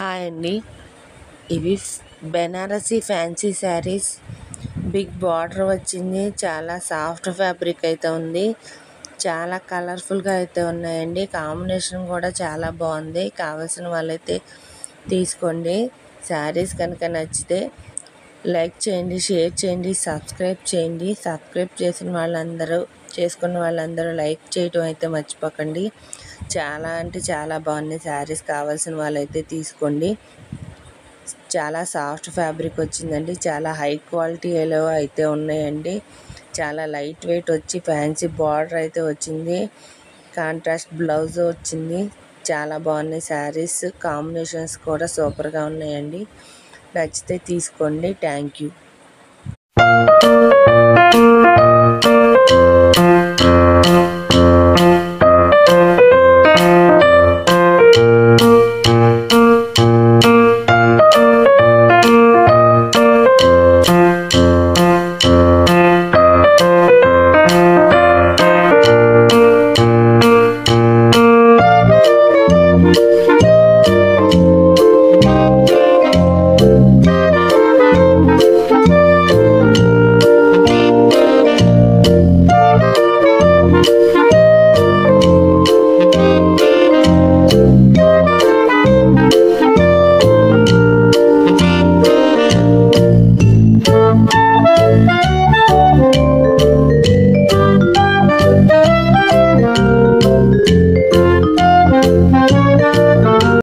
Hi అండి. ఇవి Banarasi fancy saris. Big border వచ్చింది. చాలా సాఫ్ట్ ఫ్యాబ్రిక్ అయితే ఉంది. చాలా కలర్ఫుల్గా అయితే ఉన్నాయండి. కాంబినేషన్ కూడా చాలా బాగుంది. కావాల్సిన వాళ్ళైతే తీసుకోండి. శారీస్ కనుక నచ్చితే లైక్ చేయండి, షేర్ చేయండి, సబ్స్క్రైబ్ చేయండి. సబ్స్క్రైబ్ చేసుకున్న వాళ్ళందరూ లైక్ చేయటం అయితే మర్చిపోకండి. చాలా అంటే చాలా బాగున్నాయి శారీస్. కావాల్సిన వాళ్ళైతే తీసుకోండి. చాలా సాఫ్ట్ ఫ్యాబ్రిక్ వచ్చిందండి. చాలా హై క్వాలిటీలో అయితే ఉన్నాయండి. చాలా లైట్ వెయిట్ వచ్చి ఫ్యాన్సీ బార్డర్ అయితే వచ్చింది. కాంట్రాస్ట్ బ్లౌజ్ వచ్చింది. చాలా బాగున్నాయి శారీస్. కాంబినేషన్స్ కూడా సూపర్గా ఉన్నాయండి. నచ్చితే తీసుకోండి. Thank you.